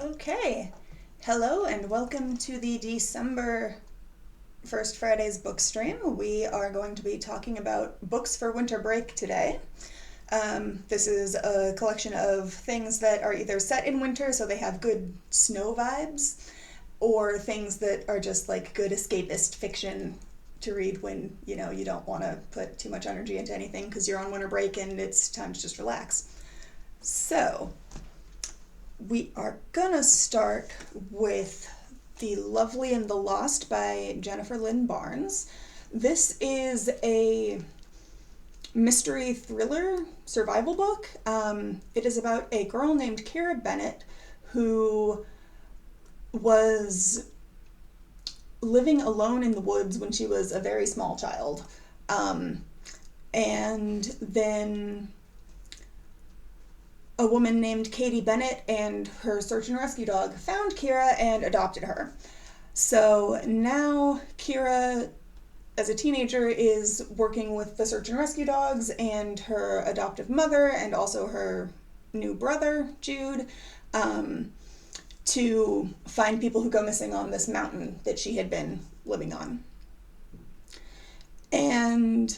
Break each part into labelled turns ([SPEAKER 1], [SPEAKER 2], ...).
[SPEAKER 1] Okay. Hello and welcome to the December First Friday's Bookstream. We are going to be talking about books for winter break today. This is a collection of things that are either set in winter so they have good snow vibes, or things that are just like good escapist fiction to read when, you don't want to put too much energy into anything because you're on winter break and it's time to just relax. So, we are gonna start with The Lovely and the Lost by Jennifer Lynn Barnes. This is a mystery thriller survival book. It is about a girl named Kira Bennett who was living alone in the woods when she was a very small child. And then a woman named Katie Bennett and her search and rescue dog found Kira and adopted her. So now Kira, as a teenager, is working with the search and rescue dogs and her adoptive mother and also her new brother, Jude, to find people who go missing on this mountain that she had been living on. And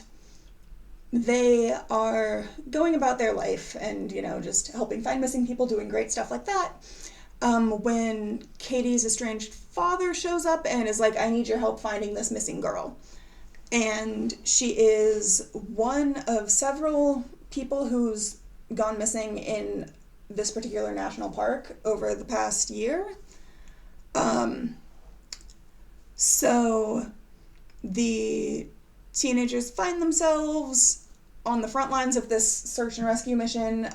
[SPEAKER 1] they are going about their life and, just helping find missing people, doing great stuff like that. When Katie's estranged father shows up and is like, I need your help finding this missing girl. And she is one of several people who's gone missing in this particular national park over the past year. So the teenagers find themselves on the front lines of this search and rescue mission.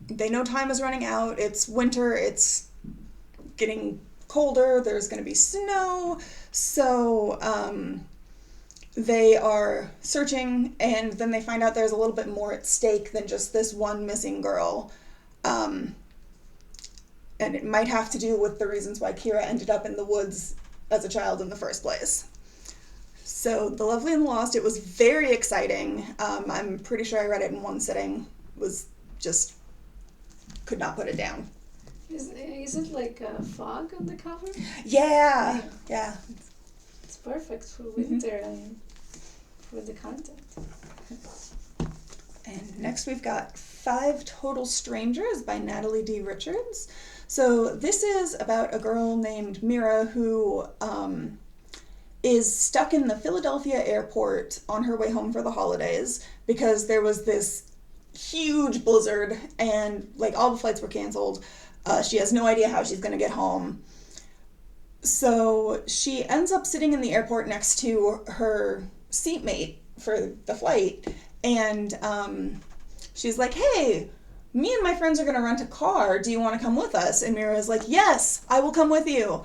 [SPEAKER 1] They know time is running out. It's winter. It's getting colder. There's going to be snow. So they are searching, and then they find out there's a little bit more at stake than just this one missing girl. And it might have to do with the reasons why Kira ended up in the woods as a child in the first place. So, The Lovely and the Lost, it was very exciting. I'm pretty sure I read it in one sitting. Could not put it down.
[SPEAKER 2] Is it like a fog on the cover?
[SPEAKER 1] Yeah.
[SPEAKER 2] It's perfect for winter and for the content.
[SPEAKER 1] And next we've got Five Total Strangers by Natalie D. Richards. So this is about a girl named Mira who is stuck in the Philadelphia airport on her way home for the holidays because there was this huge blizzard and all the flights were canceled. She has no idea how she's going to get home. So she ends up sitting in the airport next to her seatmate for the flight, and she's like, hey, me and my friends are going to rent a car. Do you want to come with us? And Mira's like, yes, I will come with you.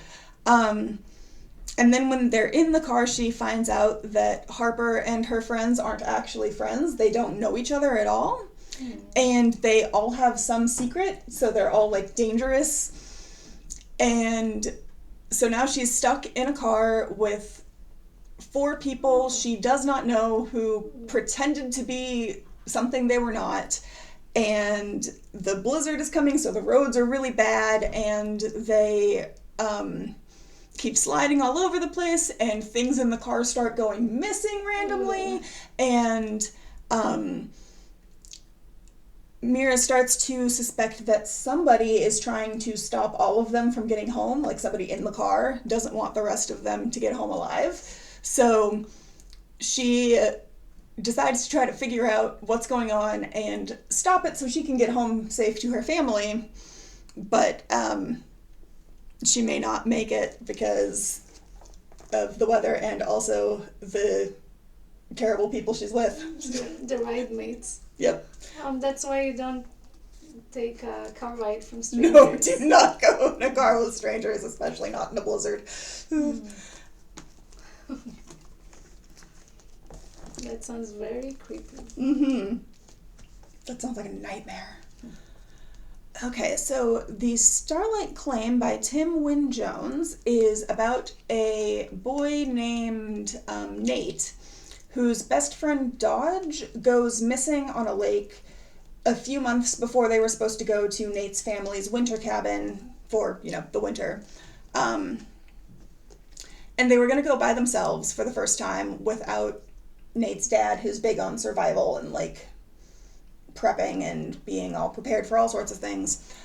[SPEAKER 1] And then when they're in the car, she finds out that Harper and her friends aren't actually friends. They don't know each other at all. And they all have some secret, so they're all dangerous. And so now she's stuck in a car with 4 people she does not know who pretended to be something they were not. And the blizzard is coming, so the roads are really bad, and they keep sliding all over the place, and things in the car start going missing randomly, and Mira starts to suspect that somebody is trying to stop all of them from getting home, somebody in the car doesn't want the rest of them to get home alive. So she decides to try to figure out what's going on and stop it so she can get home safe to her family, but she may not make it because of the weather and also the terrible people she's with.
[SPEAKER 2] The ride mates.
[SPEAKER 1] Yep.
[SPEAKER 2] That's why you don't take a car ride from strangers.
[SPEAKER 1] No, do not go in a car with strangers, especially not in a blizzard.
[SPEAKER 2] That sounds very creepy.
[SPEAKER 1] That sounds like a nightmare. Okay, so The Starlight Claim by Tim Wynne Jones is about a boy named Nate, whose best friend Dodge goes missing on a lake a few months before they were supposed to go to Nate's family's winter cabin for, the winter. And they were going to go by themselves for the first time without Nate's dad, who's big on survival and like prepping and being all prepared for all sorts of things.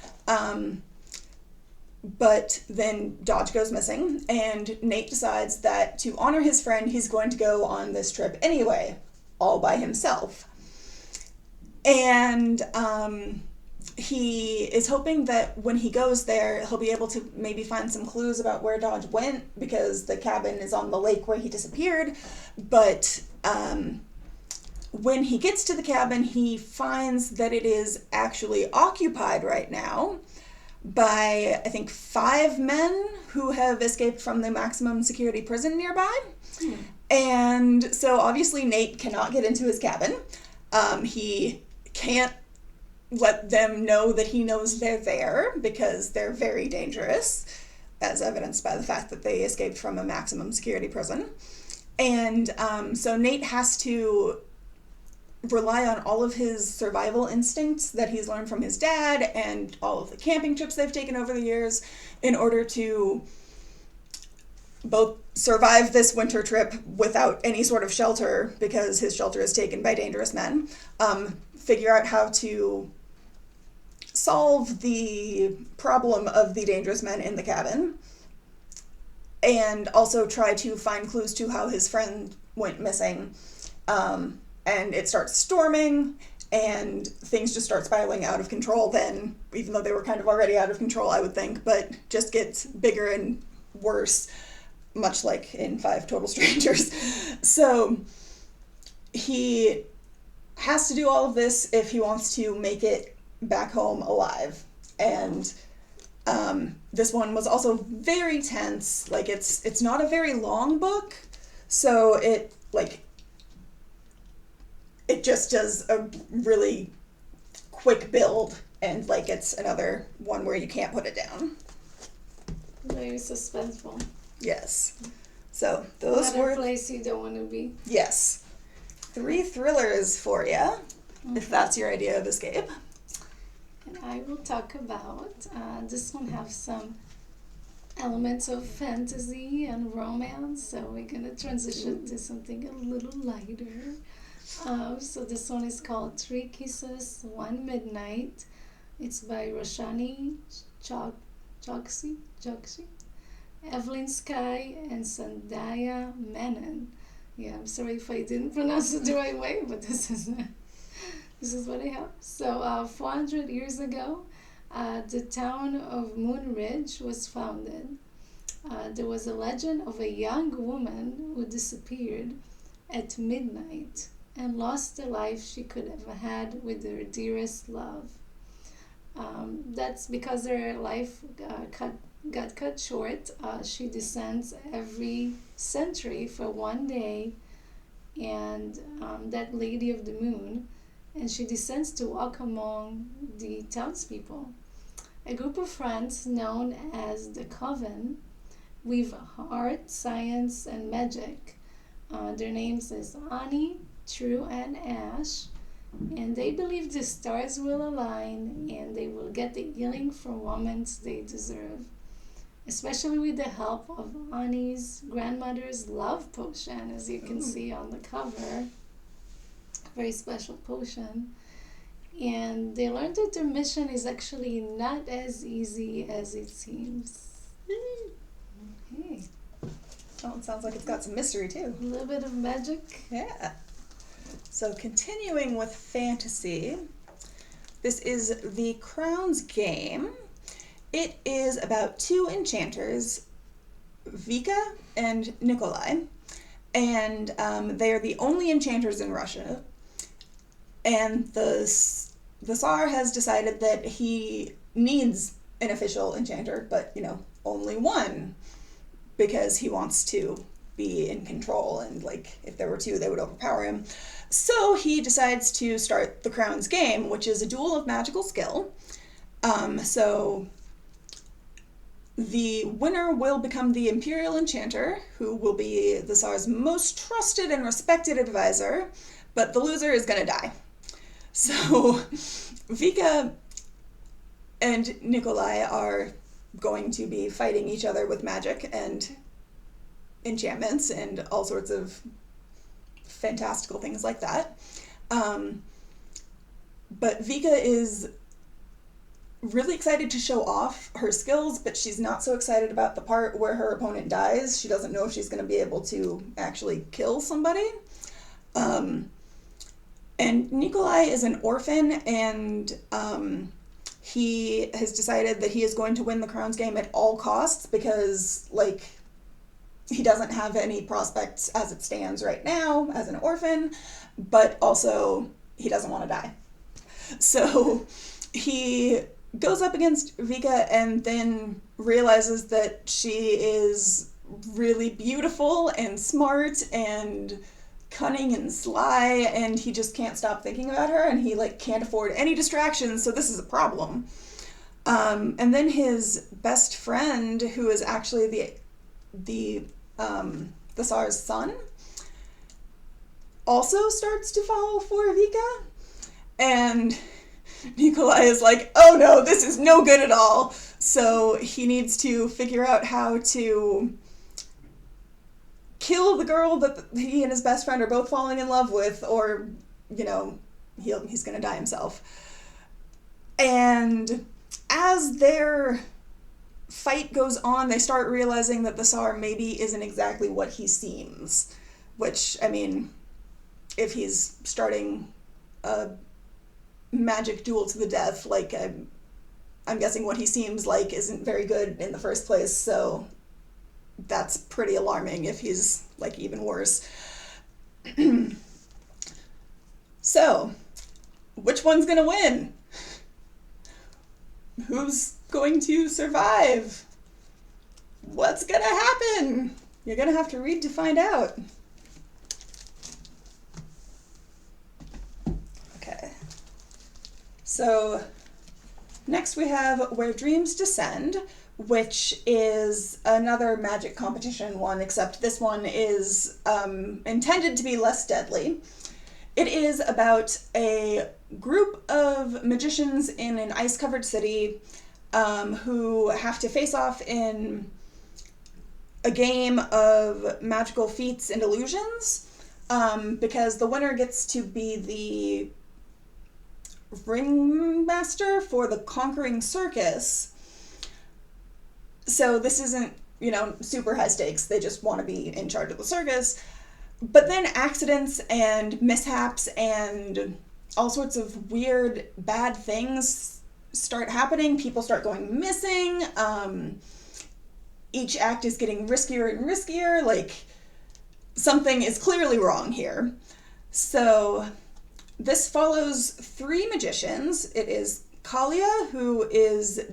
[SPEAKER 1] But then Dodge goes missing, and Nate decides that to honor his friend, he's going to go on this trip anyway, all by himself. And he is hoping that when he goes there, he'll be able to maybe find some clues about where Dodge went, because the cabin is on the lake where he disappeared. But when he gets to the cabin, he finds that it is actually occupied right now by, I think, 5 men who have escaped from the maximum security prison nearby. And so obviously Nate cannot get into his cabin. He can't let them know that he knows they're there, because they're very dangerous, as evidenced by the fact that they escaped from a maximum security prison. And so Nate has to rely on all of his survival instincts that he's learned from his dad and all of the camping trips they've taken over the years in order to both survive this winter trip without any sort of shelter, because his shelter is taken by dangerous men, figure out how to solve the problem of the dangerous men in the cabin, and also try to find clues to how his friend went missing. And it starts storming, and things just start spiraling out of control then, even though they were kind of already out of control, I would think, but just gets bigger and worse, much like in 5 Total Strangers. So he has to do all of this if he wants to make it back home alive. And this one was also very tense. Like, it's not a very long book, so it just does a really quick build, and like it's another one where you can't put it down.
[SPEAKER 2] Very suspenseful.
[SPEAKER 1] Yes. So those were...
[SPEAKER 2] Not a place you don't want to be.
[SPEAKER 1] Yes. 3 thrillers for you, if that's your idea of escape.
[SPEAKER 2] And I will talk about, this one have some elements of fantasy and romance, so we're going to transition to something a little lighter. So this one is called 3 Kisses, 1 Midnight. It's by Roshani Chokshi, Evelyn Sky, and Sandhya Menon. Yeah, I'm sorry if I didn't pronounce it the right way, but this is what I have. So 400 years ago, the town of Moon Ridge was founded. There was a legend of a young woman who disappeared at midnight and lost the life she could have had with her dearest love. That's because her life got cut short. She descends every century for 1 day, and that Lady of the Moon, and she descends to walk among the townspeople. A group of friends known as the Coven weave art, science, and magic. Their names is Ani, True, and Ash, and they believe the stars will align and they will get the healing from women they deserve, especially with the help of Ani's grandmother's love potion, as you can see on the cover. Very special potion. And they learned that their mission is actually not as easy as it seems. Okay.
[SPEAKER 1] Oh, it sounds like it's got some mystery too.
[SPEAKER 2] A little bit of magic.
[SPEAKER 1] Yeah. So continuing with fantasy, this is The Crown's Game. It is about 2 enchanters, Vika and Nikolai, and they are the only enchanters in Russia. And the Tsar has decided that he needs an official enchanter, but only one, because he wants to be in control, and like if there were 2 they would overpower him. So he decides to start the Crown's Game, which is a duel of magical skill. So the winner will become the Imperial Enchanter, who will be the Tsar's most trusted and respected advisor, but the loser is going to die. So Vika and Nikolai are going to be fighting each other with magic and enchantments and all sorts of fantastical things like that. But Vika is really excited to show off her skills, but she's not so excited about the part where her opponent dies. She doesn't know if she's going to be able to actually kill somebody. And Nikolai is an orphan, and he has decided that he is going to win the Crowns game at all costs because, like, he doesn't have any prospects as it stands right now as an orphan, but also he doesn't want to die. So he goes up against Vika and then realizes that she is really beautiful and smart and cunning and sly, and he just can't stop thinking about her, and he like can't afford any distractions, so this is a problem. And then his best friend, who is actually the Tsar's son, also starts to fall for Vika, and Nikolai is like, oh no, this is no good at all. So he needs to figure out how to kill the girl that he and his best friend are both falling in love with, or, you know, he's gonna die himself. And as their fight goes on, they start realizing that the Tsar maybe isn't exactly what he seems. Which, I mean, if he's starting a magic duel to the death, like, I'm guessing what he seems like isn't very good in the first place, so that's pretty alarming if he's, like, even worse. So, which one's gonna win? Who's going to survive? What's gonna happen? You're gonna have to read to find out. Okay. So, next we have Where Dreams Descend, which is another magic competition one, except this one is intended to be less deadly. It is about a group of magicians in an ice-covered city who have to face off in a game of magical feats and illusions, because the winner gets to be the ringmaster for the Conquering Circus. So this isn't, you know, super high stakes. They just want to be in charge of the circus. But then accidents and mishaps and all sorts of weird, bad things start happening. People start going missing. Each act is getting riskier and riskier. Like, something is clearly wrong here. So this follows 3 magicians. It is Kalia, who is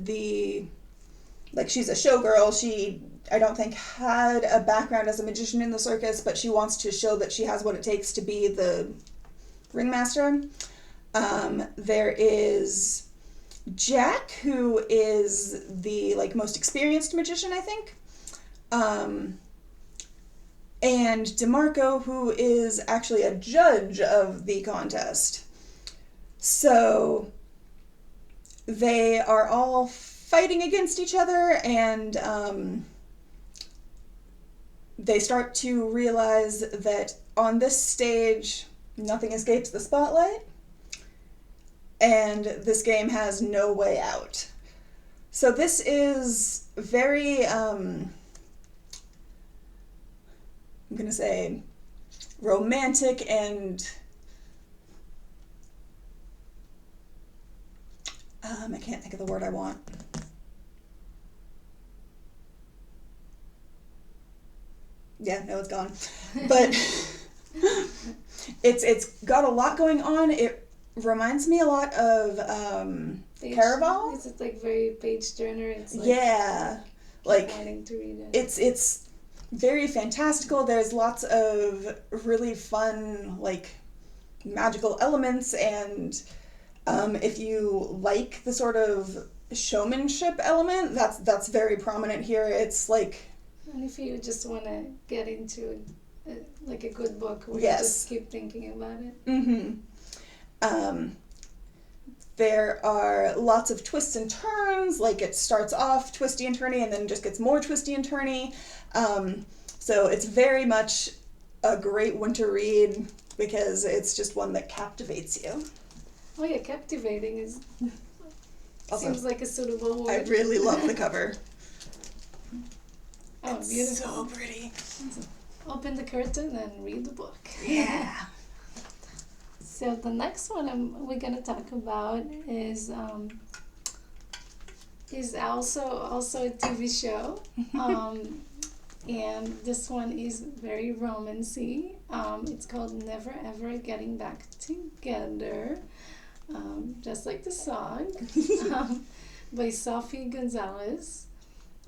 [SPEAKER 1] she's a showgirl. She, I don't think, had a background as a magician in the circus, but she wants to show that she has what it takes to be the ringmaster. There is Jack, who is the, like, most experienced magician, I think. And DeMarco, who is actually a judge of the contest. So they are all fighting against each other, and they start to realize that on this stage, nothing escapes the spotlight, and this game has no way out. So this is very, I'm going to say, romantic and I can't think of the word I want. Yeah, no, it's gone. But it's got a lot going on. It reminds me a lot of Caraval.
[SPEAKER 2] Is it like very page turner? It's like,
[SPEAKER 1] yeah, like
[SPEAKER 2] wanting to read it.
[SPEAKER 1] It's very fantastical. There's lots of really fun, like, magical elements, and if you like the sort of showmanship element, that's very prominent here. It's like,
[SPEAKER 2] and if you just want to get into like a good book where
[SPEAKER 1] yes,
[SPEAKER 2] you just keep thinking about it.
[SPEAKER 1] Mm-hmm. There are lots of twists and turns, like it starts off twisty and turny and then just gets more twisty and turny. So it's very much a great winter read because it's just one that captivates you.
[SPEAKER 2] Oh yeah, captivating is
[SPEAKER 1] Also,
[SPEAKER 2] seems like a suitable word.
[SPEAKER 1] I really love the cover.
[SPEAKER 2] Oh,
[SPEAKER 1] it's
[SPEAKER 2] beautiful.
[SPEAKER 1] so pretty.
[SPEAKER 2] Open the curtain and read the book.
[SPEAKER 1] Yeah.
[SPEAKER 2] So the next one we're gonna talk about is also a TV show, and this one is very romancy. It's called Never Ever Getting Back Together, just like the song, by Sophie Gonzalez.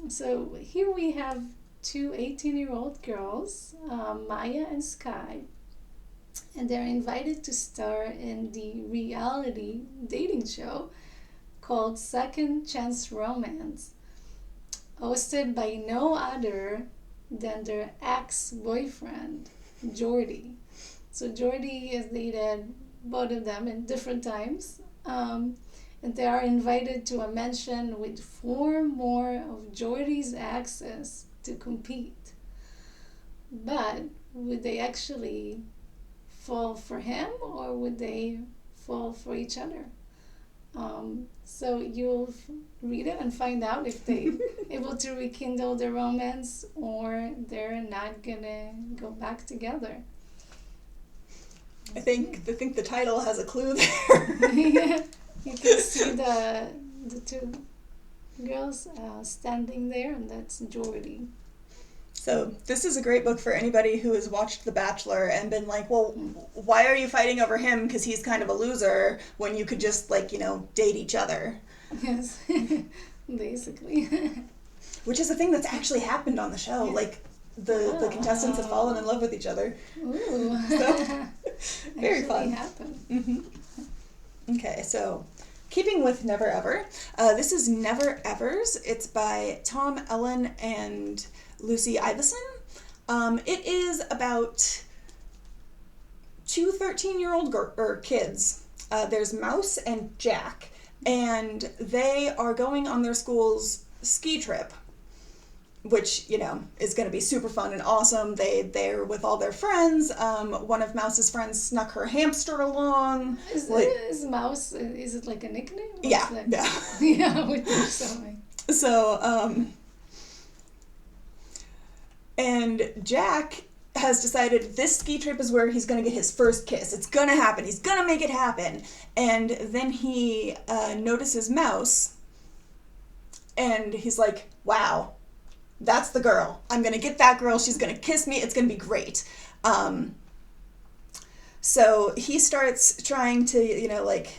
[SPEAKER 2] So here we have two 18-year-old girls, Maya and Sky, and they're invited to star in the reality dating show called Second Chance Romance, hosted by no other than their ex-boyfriend, Jordy. So Jordy has dated both of them in different times, and they are invited to a mansion with 4 more of Jordy's exes to compete. But would they actually fall for him or would they fall for each other? So you'll read it and find out if they able to rekindle the romance or they're not gonna go back together.
[SPEAKER 1] I think the title has a clue there.
[SPEAKER 2] Yeah, you can see the two girls standing there, and that's Jordy.
[SPEAKER 1] So this is a great book for anybody who has watched The Bachelor and been like, well, why are you fighting over him because he's kind of a loser when you could just, like, you know, date each other?
[SPEAKER 2] Yes, basically.
[SPEAKER 1] Which is a thing that's actually happened on the show.
[SPEAKER 2] Yeah.
[SPEAKER 1] Like, the contestants have fallen in love with each other.
[SPEAKER 2] Ooh.
[SPEAKER 1] So, very fun.
[SPEAKER 2] Happened.
[SPEAKER 1] Mm-hmm. Okay, so keeping with Never Ever, this is Never Evers. It's by Tom Ellen and Lucy Iveson. It is about two 13-year-old kids. There's Mouse and Jack, and they are going on their school's ski trip, which, you know, is going to be super fun and awesome. They're with all their friends. One of Mouse's friends snuck her hamster along.
[SPEAKER 2] Is Mouse, is it like a nickname?
[SPEAKER 1] Yeah.
[SPEAKER 2] Yeah, we think so.
[SPEAKER 1] So, and Jack has decided this ski trip is where he's going to get his first kiss. It's going to happen. He's going to make it happen. And then he notices Mouse, and he's like, wow, that's the girl. I'm going to get that girl. She's going to kiss me. It's going to be great. So he starts trying to, you know, like,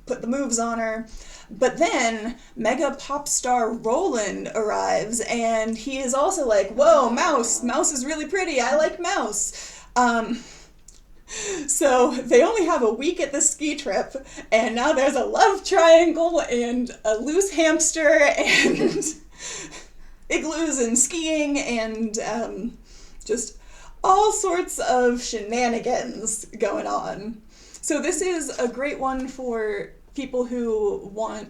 [SPEAKER 1] put the moves on her. But then mega pop star Roland arrives, and he is also like, whoa, Mouse is really pretty. I like Mouse. So they only have a week at the ski trip, and now there's a love triangle and a loose hamster and igloos and skiing and just all sorts of shenanigans going on. So this is a great one for people who want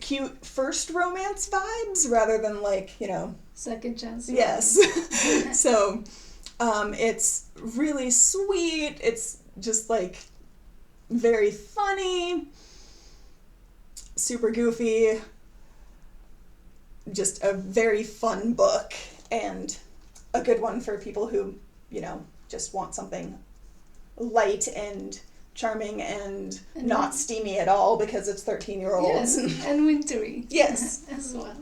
[SPEAKER 1] cute first romance vibes rather than, like, you know,
[SPEAKER 2] second chance.
[SPEAKER 1] Yes. So it's really sweet. It's just, like, very funny, super goofy, just a very fun book, and a good one for people who, you know, just want something light and charming and not steamy at all because it's 13-year-olds.
[SPEAKER 2] Yes, and wintry.
[SPEAKER 1] Yes.
[SPEAKER 2] As well.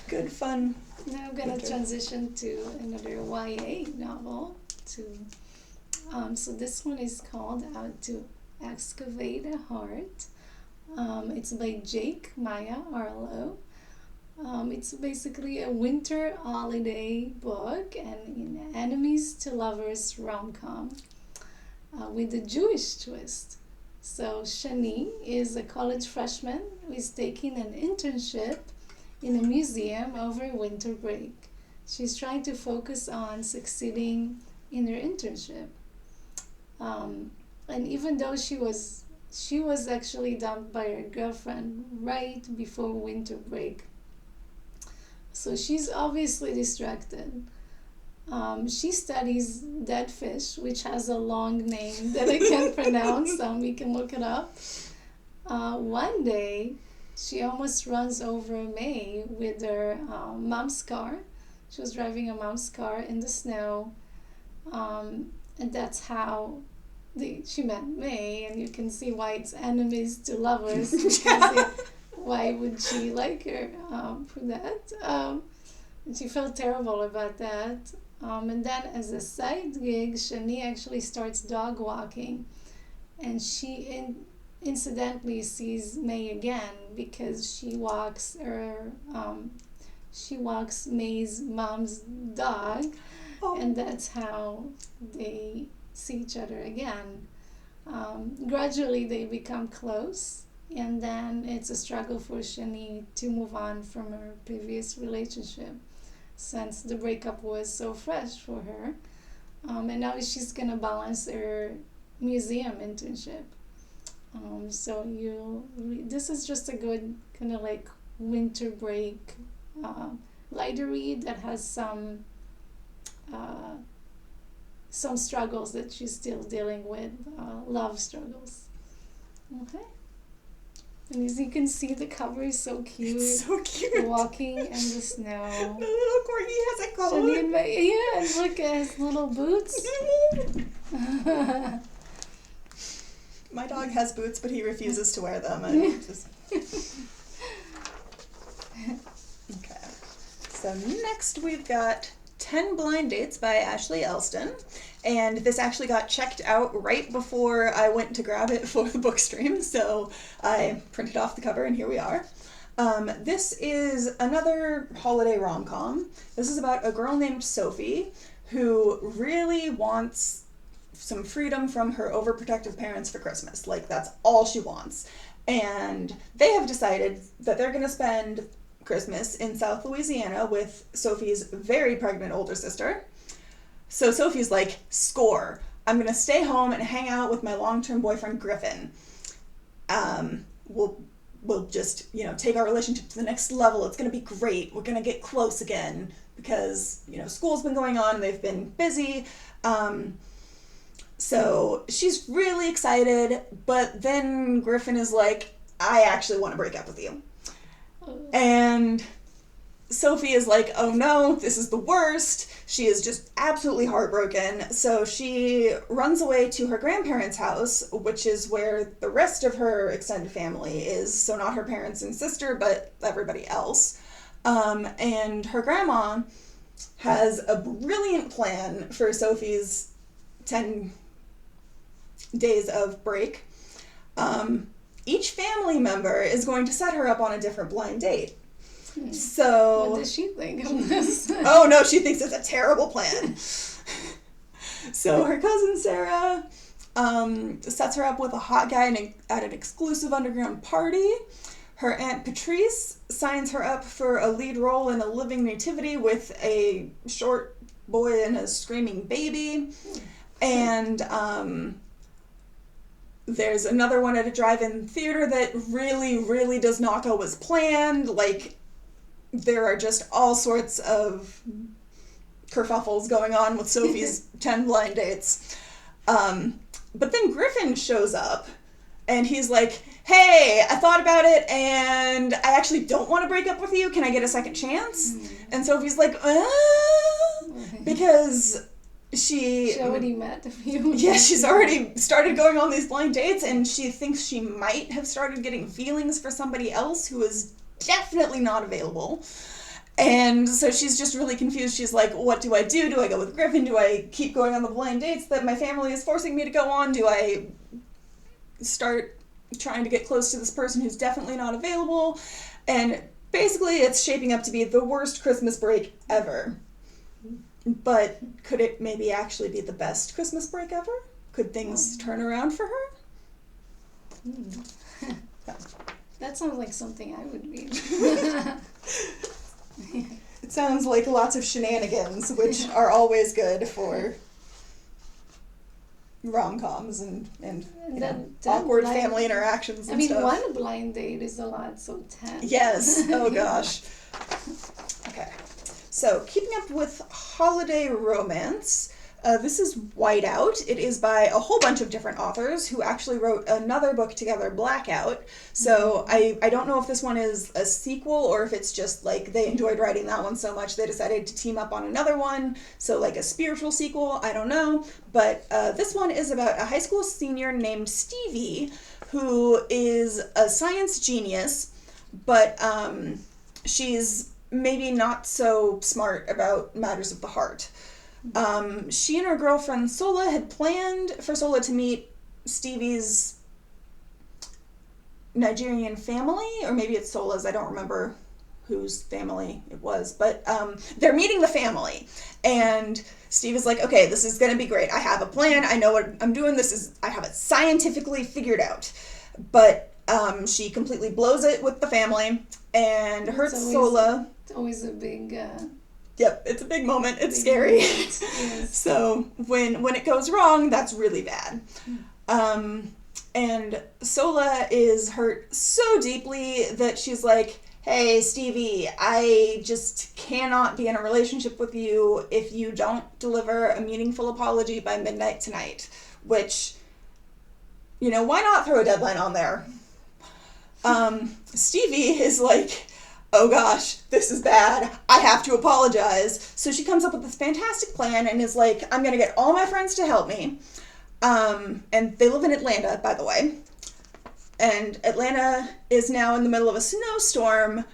[SPEAKER 1] Good fun.
[SPEAKER 2] Now I'm going to transition to another YA novel. So this one is called How to Excavate a Heart. It's by Jake Maya Arlo. It's basically a winter holiday book and an enemies to lovers rom-com. With a Jewish twist. So Shani is a college freshman who is taking an internship in a museum over winter break. She's trying to focus on succeeding in her internship. And even though she was she was actually dumped by her girlfriend right before winter break. So she's obviously distracted. She studies dead fish, which has a long name that I can't pronounce. You can look it up. One day, she almost runs over May with her mom's car. She was driving a mom's car in the snow, and that's how she met May. And you can see why it's enemies to lovers. Why would she like her for that? And she felt terrible about that. And then as a side gig, Shani actually starts dog walking, and she incidentally sees May again because she walks May's mom's dog, and that's how they see each other again. Gradually they become close, and then it's a struggle for Shani to move on from her previous relationship since the breakup was so fresh for her. And now she's gonna balance her museum internship. This is just a good kind of like winter break lighter read that has some struggles that she's still dealing with, love struggles. Okay. And as you can see, the cover is so cute.
[SPEAKER 1] It's so cute.
[SPEAKER 2] Walking in the snow.
[SPEAKER 1] The little corgi has a coat.
[SPEAKER 2] And look at his little boots.
[SPEAKER 1] My dog has boots, but he refuses to wear them. And just... Okay. So next we've got 10 Blind Dates by Ashley Elston. And this actually got checked out right before I went to grab it for the Bookstream, so I printed off the cover and here we are. This is another holiday rom-com. This is about a girl named Sophie who really wants some freedom from her overprotective parents for Christmas. Like, that's all she wants. And they have decided that they're going to spend Christmas in South Louisiana with Sophie's very pregnant older sister. So Sophie's like, score. I'm going to stay home and hang out with my long-term boyfriend, Griffin. We'll just, take our relationship to the next level. It's going to be great. We're going to get close again because, school's been going on. They've been busy. So she's really excited, but then Griffin is like, I actually want to break up with you. And Sophie is like, oh no, this is the worst. She is just absolutely heartbroken. So she runs away to her grandparents' house, which is where the rest of her extended family is. So not her parents and sister, but everybody else. And her grandma has a brilliant plan for Sophie's 10 days of break. Each family member is going to set her up on a different blind date. So
[SPEAKER 2] what does she think of this?
[SPEAKER 1] Oh no, she thinks it's a terrible plan. So her cousin Sarah sets her up with a hot guy at an exclusive underground party. Her Aunt Patrice signs her up for a lead role in a living nativity with a short boy and a screaming baby. And there's another one at a drive-in theater that really, really does not go as planned. Like, there are just all sorts of kerfuffles going on with Sophie's 10 blind dates. But then Griffin shows up, and he's like, hey, I thought about it, and I actually don't want to break up with you. Can I get a second chance? And Sophie's like, because she
[SPEAKER 2] already met a few.
[SPEAKER 1] Yeah, she's already started going on these blind dates, and she thinks she might have started getting feelings for somebody else who is definitely not available. And so she's just really confused. She's like, what do I do? Do I go with Griffin? Do I keep going on the blind dates that my family is forcing me to go on? Do I start trying to get close to this person who's definitely not available? And basically it's shaping up to be the worst Christmas break ever. But could it maybe actually be the best Christmas break ever? Could things turn around for her?
[SPEAKER 2] That sounds like something I would read.
[SPEAKER 1] It sounds like lots of shenanigans, which are always good for rom-coms and
[SPEAKER 2] That
[SPEAKER 1] awkward
[SPEAKER 2] blind,
[SPEAKER 1] family interactions and
[SPEAKER 2] I mean,
[SPEAKER 1] stuff.
[SPEAKER 2] one blind date is a lot, so 10.
[SPEAKER 1] Yes. Oh gosh. Okay. So, keeping up with holiday romance, this is Whiteout. It is by a whole bunch of different authors who actually wrote another book together, Blackout. So, I don't know if this one is a sequel or if it's just like they enjoyed writing that one so much they decided to team up on another one. So, like a spiritual sequel, I don't know. But this one is about a high school senior named Stevie who is a science genius, but she's maybe not so smart about matters of the heart. She and her girlfriend Sola had planned for Sola to meet Stevie's Nigerian family, or maybe it's Sola's, I don't remember whose family it was, but they're meeting the family, and Steve is like, okay, this is gonna be great, I have a plan, I know what I'm doing, I have it scientifically figured out, but she completely blows it with the family, and hurts Sola.
[SPEAKER 2] It's always a big...
[SPEAKER 1] Yep, it's a big moment. It's scary.
[SPEAKER 2] Yes.
[SPEAKER 1] So when it goes wrong, that's really bad. And Sola is hurt so deeply that she's like, hey, Stevie, I just cannot be in a relationship with you if you don't deliver a meaningful apology by midnight tonight. Which, why not throw a deadline on there? Stevie is like, oh gosh, this is bad, I have to apologize. So she comes up with this fantastic plan and is like, I'm gonna get all my friends to help me. And they live in Atlanta, by the way. And Atlanta is now in the middle of a snowstorm,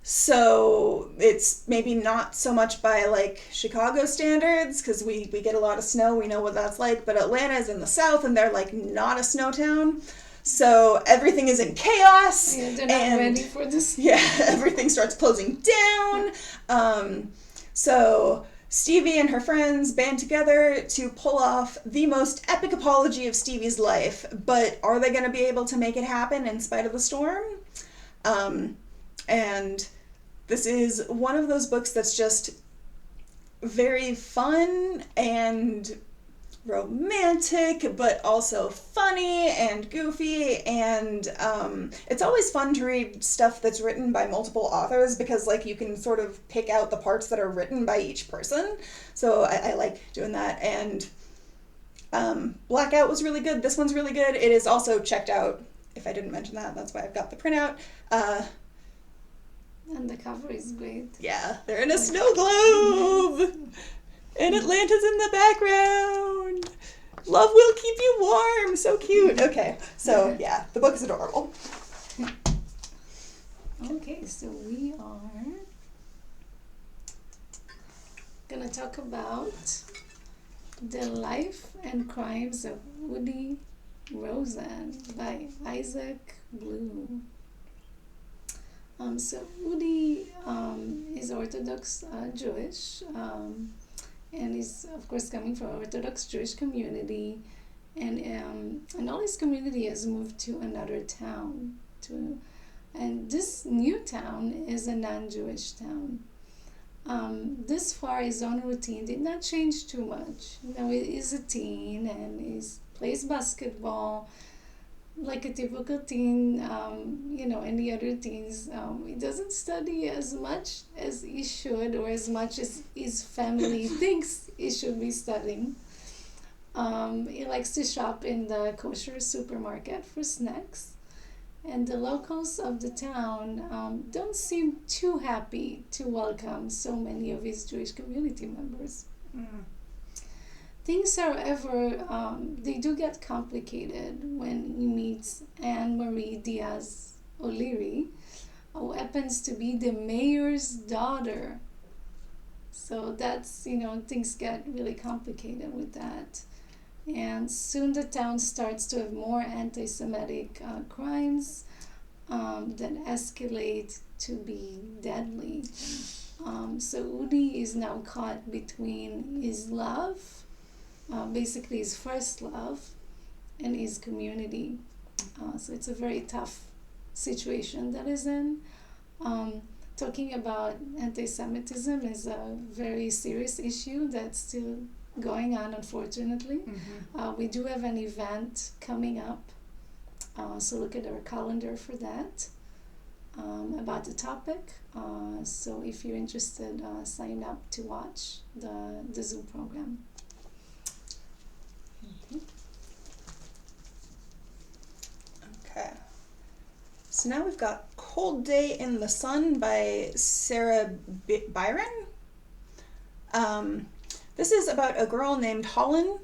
[SPEAKER 1] so it's maybe not so much by like Chicago standards, because we get a lot of snow, we know what that's like, but Atlanta is in the south and they're like not a snow town. So everything is in chaos.
[SPEAKER 2] Yeah, they're not ready for this.
[SPEAKER 1] Yeah, everything starts closing down. So Stevie and her friends band together to pull off the most epic apology of Stevie's life. But are they going to be able to make it happen in spite of the storm? And this is one of those books that's just very fun and romantic, but also funny and goofy, and it's always fun to read stuff that's written by multiple authors, because like you can sort of pick out the parts that are written by each person, so I like doing that. And Blackout was really good. This one's really good. It is also checked out, if I didn't mention that, that's why I've got the printout.
[SPEAKER 2] And the cover is great.
[SPEAKER 1] Yeah, they're in a snow globe! And Atlanta's in the background. Love will keep you warm. So cute. Okay, so yeah, the book is adorable.
[SPEAKER 2] Okay, so we are gonna talk about The Life and Crimes of Woody Rosen by Isaac Bloom. So Woody is Orthodox Jewish. And he's, of course, coming from an Orthodox Jewish community, and all his community has moved to another town. And this new town is a non-Jewish town. This far, his own routine did not change too much. He's a teen, and he plays basketball like a typical teen, any other teens. He doesn't study as much as he should, or as much as his family thinks he should be studying. He likes to shop in the kosher supermarket for snacks. And the locals of the town don't seem too happy to welcome so many of his Jewish community members. Things, however, they do get complicated when he meets Anne Marie Diaz O'Leary, who happens to be the mayor's daughter. So that's, things get really complicated with that. And soon the town starts to have more anti-Semitic crimes that escalate to be deadly. So Udi is now caught between his love, basically his first love, and his community. So it's a very tough situation that is in. Talking about anti-Semitism is a very serious issue that still going on, unfortunately. We do have an event coming up, so look at our calendar for that, about the topic. So if you're interested, sign up to watch the Zoom program.
[SPEAKER 1] Okay. So now we've got Cold Day in the Sun by Sarah Byron. This is about a girl named Holland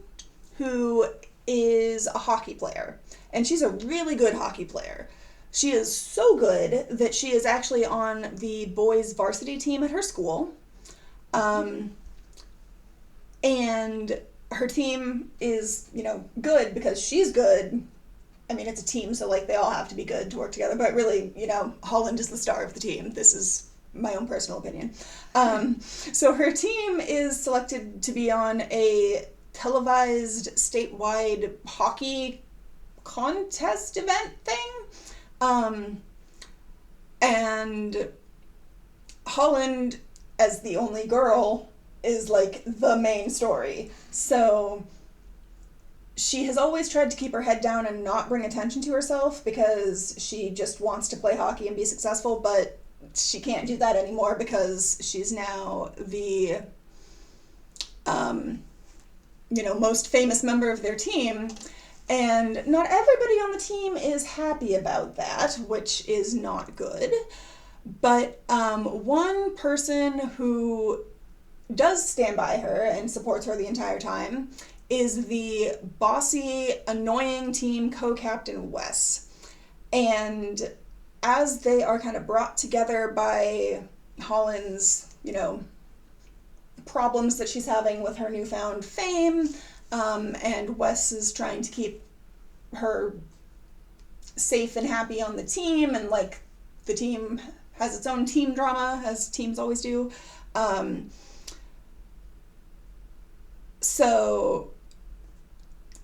[SPEAKER 1] who is a hockey player. And she's a really good hockey player. She is so good that she is actually on the boys' varsity team at her school. And her team is, good because she's good. I mean, it's a team, so, they all have to be good to work together. But really, Holland is the star of the team. This is my own personal opinion. So her team is selected to be on a televised statewide hockey contest event thing. And Holland, as the only girl, is the main story. So she has always tried to keep her head down and not bring attention to herself because she just wants to play hockey and be successful, but she can't do that anymore because she's now the most famous member of their team. And not everybody on the team is happy about that, which is not good. But one person who does stand by her and supports her the entire time is the bossy, annoying team co-captain Wes. And as they are kind of brought together by Holland's, problems that she's having with her newfound fame, and Wes is trying to keep her safe and happy on the team, and the team has its own team drama, as teams always do. So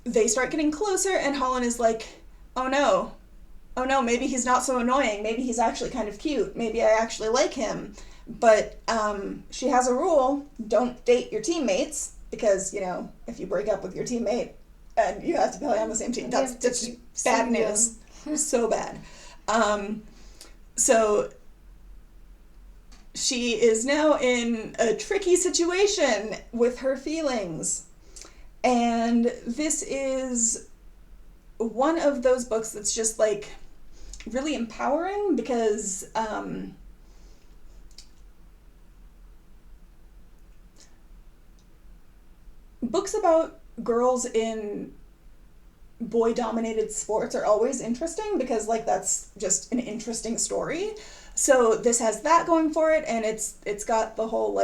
[SPEAKER 1] they start getting closer, and Holland is like, oh no, maybe he's not so annoying, maybe he's actually kind of cute, maybe I actually like him. But she has a rule: don't date your teammates, because if you break up with your teammate and you have to play on the same team, that's bad news. So bad. So she is now in a tricky situation with her feelings, and this is one of those books that's just really empowering, because books about girls in boy-dominated sports are always interesting, because that's just an interesting story. So this has that going for it, and it's got the whole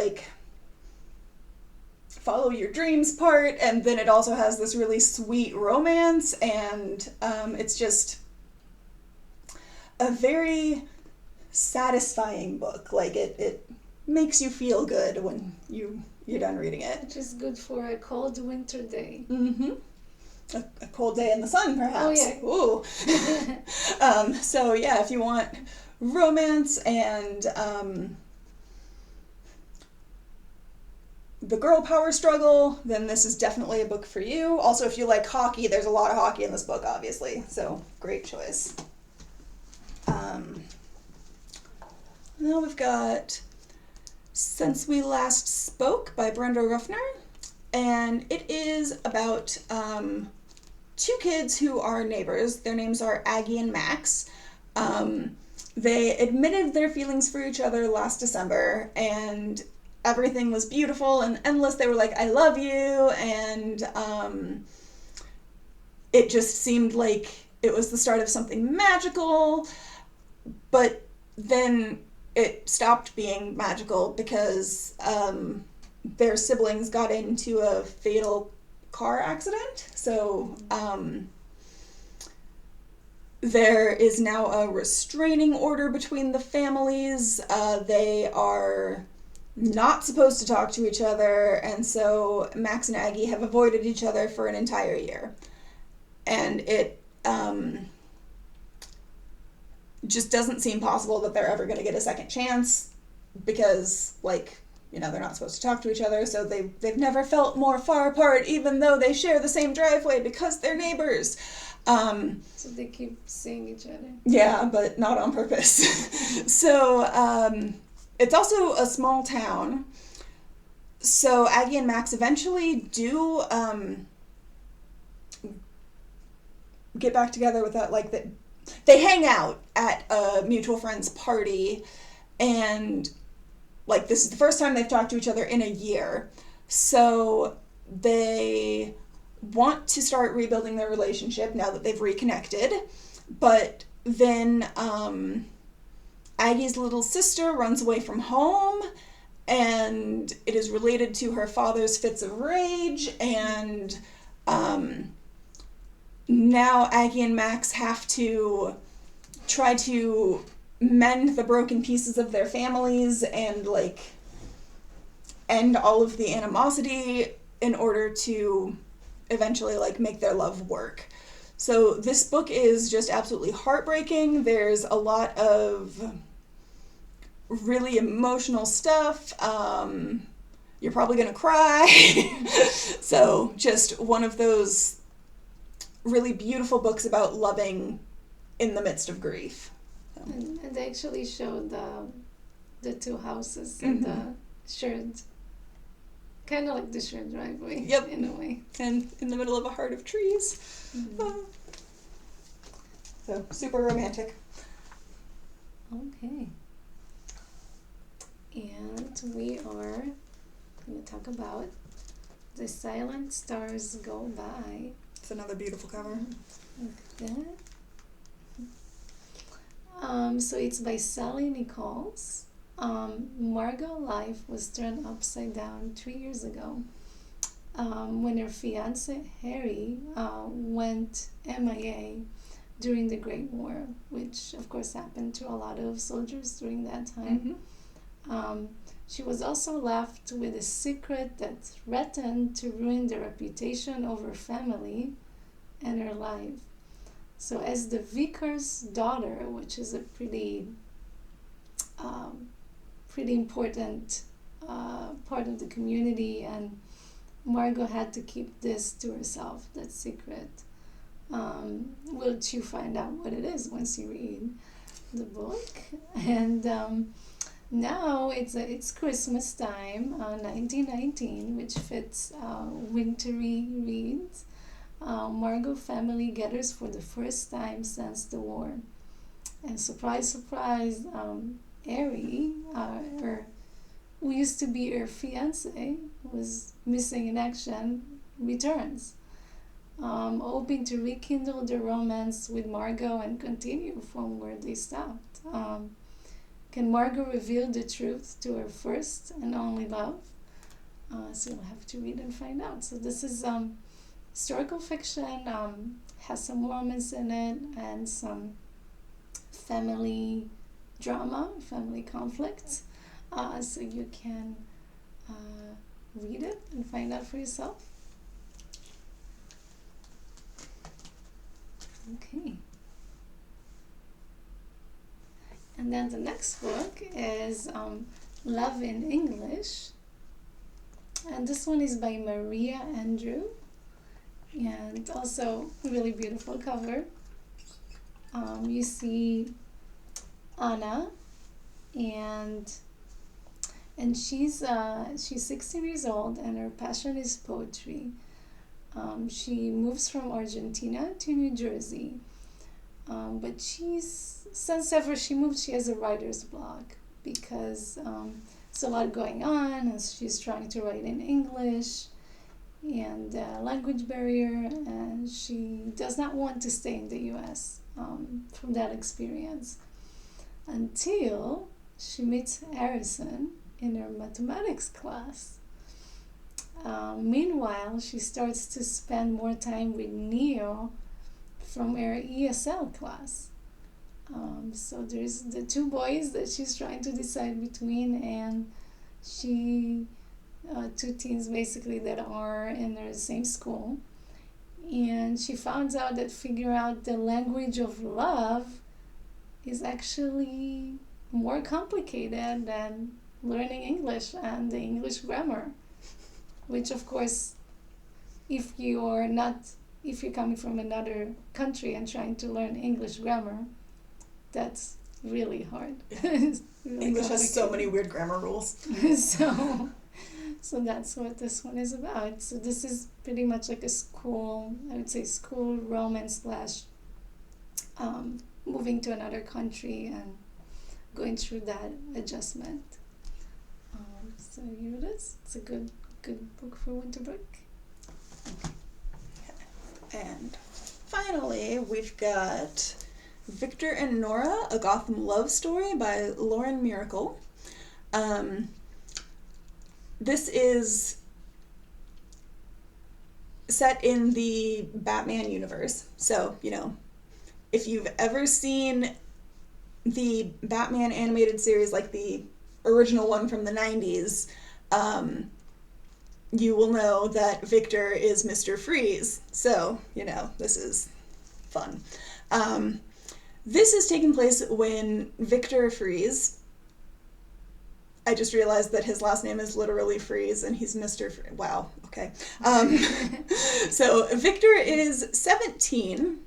[SPEAKER 1] follow your dreams part, and then it also has this really sweet romance, and it's just a very satisfying book. It makes you feel good when you're done reading it.
[SPEAKER 2] Which is good for a cold winter day.
[SPEAKER 1] Mm-hmm. A cold day in the sun, perhaps.
[SPEAKER 2] Oh,
[SPEAKER 1] yeah. Ooh. So yeah, if you want romance and the girl power struggle, then this is definitely a book for you. Also, if you like hockey, there's a lot of hockey in this book, obviously. So great choice. Now we've got Since We Last Spoke by Brenda Ruffner, and it is about two kids who are neighbors. Their names are Aggie and Max. They admitted their feelings for each other last December, and everything was beautiful and endless. They were like, I love you, and it just seemed like it was the start of something magical, but then it stopped being magical because their siblings got into a fatal car accident. So there is now a restraining order between the families. They are not supposed to talk to each other, and so Max and Aggie have avoided each other for an entire year. And it just doesn't seem possible that they're ever going to get a second chance, because they're not supposed to talk to each other, so they've never felt more far apart, even though they share the same driveway because they're neighbors.
[SPEAKER 2] So they keep seeing each other.
[SPEAKER 1] Yeah, but not on purpose. So it's also a small town. So Aggie and Max eventually do get back together with that, like, that they hang out at a mutual friend's party, and like this is the first time they've talked to each other in a year. So they want to start rebuilding their relationship now that they've reconnected. But then Aggie's little sister runs away from home, and it is related to her father's fits of rage, and now Aggie and Max have to try to mend the broken pieces of their families and, like, end all of the animosity in order to eventually, like, make their love work. So this book is just absolutely heartbreaking. There's a lot of really emotional stuff. You're probably gonna cry. So just one of those really beautiful books about loving in the midst of grief. So.
[SPEAKER 2] And they actually showed the two houses and the shared, kind of like the shared driveway.
[SPEAKER 1] Yep.
[SPEAKER 2] In a way.
[SPEAKER 1] And in the middle of a heart of trees. So super romantic.
[SPEAKER 2] Okay. And we are going to talk about The Silent Stars Go By.
[SPEAKER 1] It's another beautiful cover.
[SPEAKER 2] Like that. So it's by Sally Nichols. Margot's life was turned upside down 3 years ago when her fiance Harry went MIA during the Great War, which of course happened to a lot of soldiers during that time. She was also left with a secret that threatened to ruin the reputation of her family and her life. So as the vicar's daughter, which is a pretty important part of the community, and Margot had to keep this to herself, that secret. Will you find out what it is once you read the book? And now it's Christmas time, 1919, which fits wintry reads. Margot family gathers for the first time since the war. And surprise, surprise, Harry, who used to be her fiance, was missing in action, returns, hoping to rekindle the romance with Margot and continue from where they stopped. Can Margot reveal the truth to her first and only love? So you'll have to read and find out. So this is historical fiction, has some romance in it and some family drama, family conflicts. So you can read it and find out for yourself. Okay. And then the next book is Love in English. And this one is by Maria Andrew. And also a really beautiful cover. You see Anna, and she's 16 years old, and her passion is poetry. She moves from Argentina to New Jersey, but since ever she moved, she has a writer's block because there's a lot going on, and she's trying to write in English, and language barrier, and she does not want to stay in the U.S. From that experience, until she meets Harrison in her mathematics class. Meanwhile, she starts to spend more time with Neo from her ESL class. So there's the two boys that she's trying to decide between, and two teens basically that are in the same school. And she finds out that figure out the language of love is actually more complicated than learning English and the English grammar, which of course, if you're coming from another country and trying to learn English grammar, that's really hard. It's really
[SPEAKER 1] English has so
[SPEAKER 2] complicated.
[SPEAKER 1] many weird grammar rules.
[SPEAKER 2] So that's what this one is about. So this is pretty much like a school romance slash moving to another country and going through that adjustment. So here it is. It's a good book for winter break.
[SPEAKER 1] And finally, we've got Victor and Nora, A Gotham Love Story by Lauren Miracle. This is set in the Batman universe. So, if you've ever seen the Batman animated series, like the original one from the 90s, you will know that Victor is Mr. Freeze. So, this is fun. This is taking place when Victor Freeze, I just realized that his last name is literally Freeze and he's Mr. Freeze. Wow, okay. So Victor is 17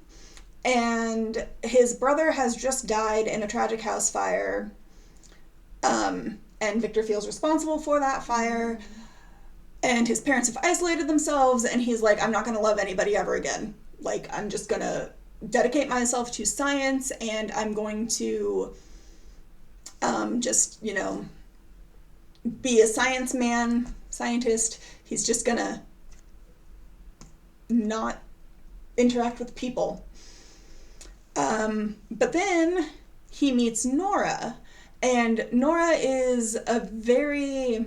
[SPEAKER 1] and his brother has just died in a tragic house fire. And Victor feels responsible for that fire. And his parents have isolated themselves and he's like, I'm not going to love anybody ever again. Like, I'm just going to dedicate myself to science and I'm going to just, be a scientist. He's just going to not interact with people. But then he meets Nora, and Nora is a very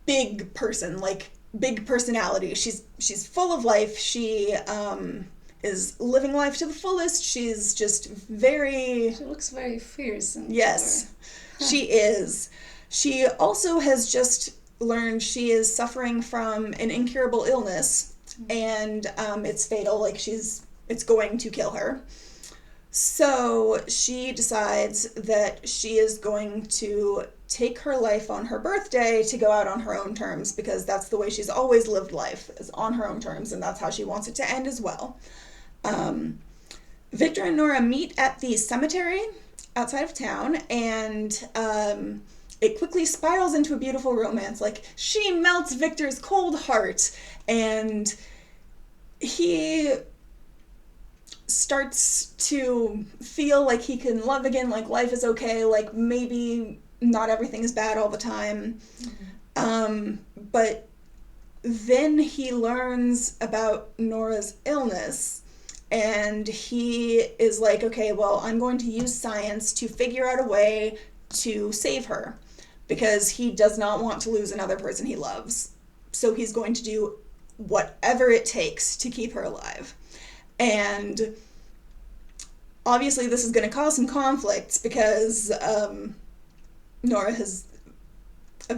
[SPEAKER 1] big person, like big personality. She's full of life. She is living life to the fullest. She's just very...
[SPEAKER 2] She looks very fierce.
[SPEAKER 1] Yes, she is. She also has just learned she is suffering from an incurable illness, and it's fatal. Like, it's going to kill her. So she decides that she is going to take her life on her birthday to go out on her own terms, because that's the way she's always lived life, is on her own terms, and that's how she wants it to end as well. Victor and Nora meet at the cemetery outside of town, and it quickly spirals into a beautiful romance. Like, she melts Victor's cold heart, and he starts to feel like he can love again, like life is okay, like maybe not everything is bad all the time. But then he learns about Nora's illness, and he is like, okay, well, I'm going to use science to figure out a way to save her, because he does not want to lose another person he loves. So he's going to do whatever it takes to keep her alive. And obviously this is going to cause some conflicts, because Nora has a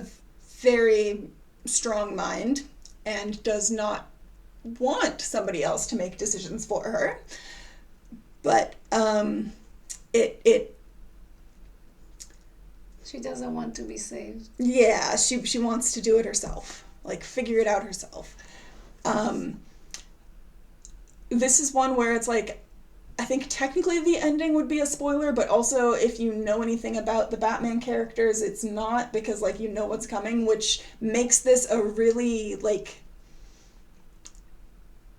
[SPEAKER 1] very strong mind and does not want somebody else to make decisions for her. But
[SPEAKER 2] she doesn't want to be saved.
[SPEAKER 1] Yeah, she wants to do it herself, like figure it out herself. This is one where it's like, I think technically the ending would be a spoiler, but also if you know anything about the Batman characters, it's not, because like you know what's coming, which makes this a really like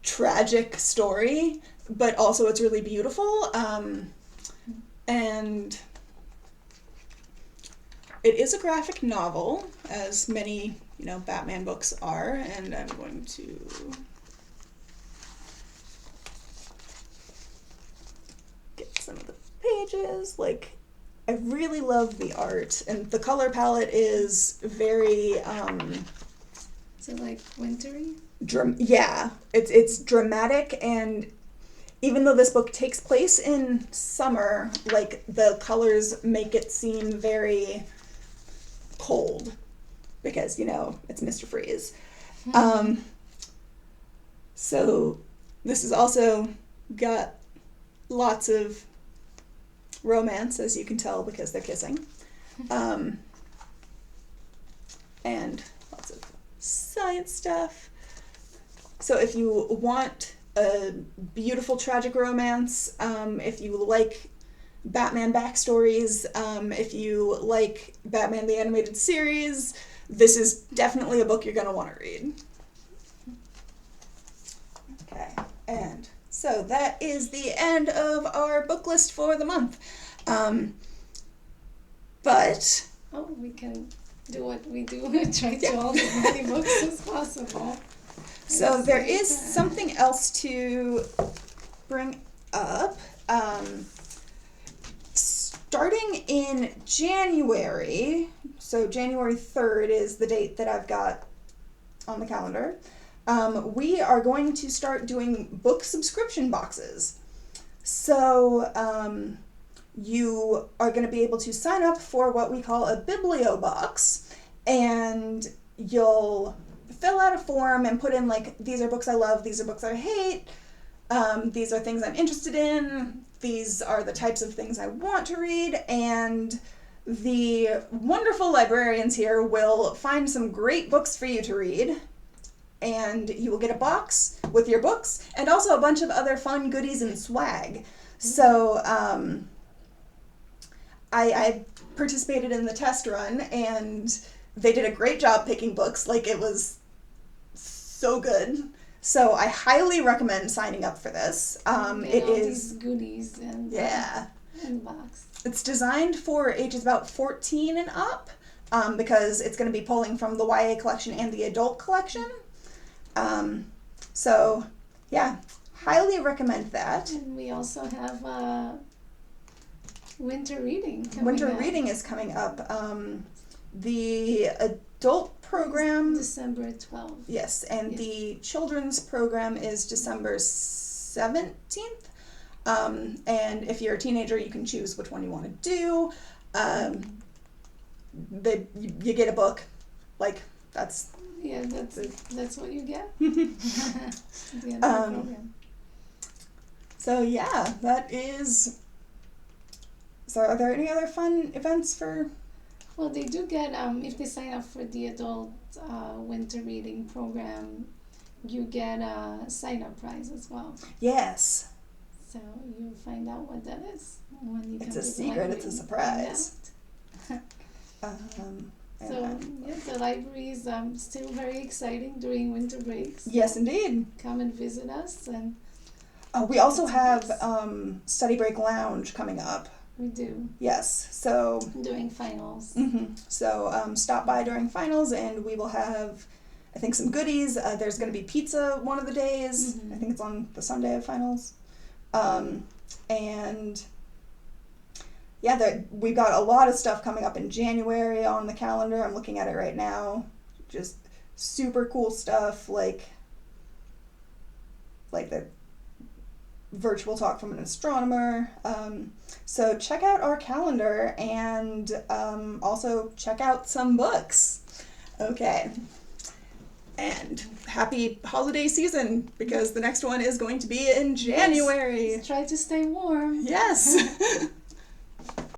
[SPEAKER 1] tragic story, but also it's really beautiful. And it is a graphic novel, as many, Batman books are, and I'm going to get some of the pages. Like, I really love the art, and the color palette is very
[SPEAKER 2] Is it like wintry?
[SPEAKER 1] Yeah, it's dramatic, and even though this book takes place in summer, like the colors make it seem very cold, because it's Mr. Freeze. So this has also got lots of romance, as you can tell because they're kissing. And lots of science stuff. So if you want a beautiful tragic romance, if you like Batman backstories, if you like Batman the Animated Series, this is definitely a book you're going to want to read. Okay, and so that is the end of our book list for the month. But...
[SPEAKER 2] Oh, we can do what we do and try to all as many books as possible.
[SPEAKER 1] So there is something else to bring up. Starting in January, so January 3rd is the date that I've got on the calendar, we are going to start doing book subscription boxes. So you are going to be able to sign up for what we call a biblio box, and you'll fill out a form and put in, like, these are books I love, these are books I hate, these are things I'm interested in, these are the types of things I want to read, and the wonderful librarians here will find some great books for you to read, and you will get a box with your books and also a bunch of other fun goodies and swag. So I participated in the test run, and they did a great job picking books. Like, it was so good. So I highly recommend signing up for this. It
[SPEAKER 2] all
[SPEAKER 1] is
[SPEAKER 2] these goodies and and box.
[SPEAKER 1] It's designed for ages about 14 and up, because it's going to be pulling from the YA collection and the adult collection. So yeah, highly recommend that.
[SPEAKER 2] And we also have winter reading coming
[SPEAKER 1] Winter
[SPEAKER 2] up.
[SPEAKER 1] reading is coming up. The adult program,
[SPEAKER 2] December 12th.
[SPEAKER 1] yes, and the children's program is December 17th. And if you're a teenager, you can choose which one you want to do. You get a book. Like, that's...
[SPEAKER 2] Yeah, that's what you get. At the end of the program.
[SPEAKER 1] So yeah, that is... So are there any other fun events for...
[SPEAKER 2] Well, they do get, if they sign up for the adult winter reading program, you get a sign-up prize as well.
[SPEAKER 1] Yes.
[SPEAKER 2] So you'll find out what that is when you come
[SPEAKER 1] It's
[SPEAKER 2] to
[SPEAKER 1] a
[SPEAKER 2] the
[SPEAKER 1] secret,
[SPEAKER 2] library.
[SPEAKER 1] it's a surprise.
[SPEAKER 2] So, yeah, the library is still very exciting during winter breaks.
[SPEAKER 1] Yes, indeed.
[SPEAKER 2] Come and visit us, and
[SPEAKER 1] We also have Study Break Lounge coming up.
[SPEAKER 2] we do.
[SPEAKER 1] Yes, so...
[SPEAKER 2] Doing finals.
[SPEAKER 1] So stop by during finals, and we will have, I think, some goodies. There's going to be pizza one of the days. I think it's on the Sunday of finals. And yeah, we've got a lot of stuff coming up in January on the calendar. I'm looking at it right now. Just super cool stuff, like the virtual talk from an astronomer. So check out our calendar, and also check out some books. Okay. And happy holiday season, because the next one is going to be in January.
[SPEAKER 2] Yes. Try to stay warm.
[SPEAKER 1] Yes.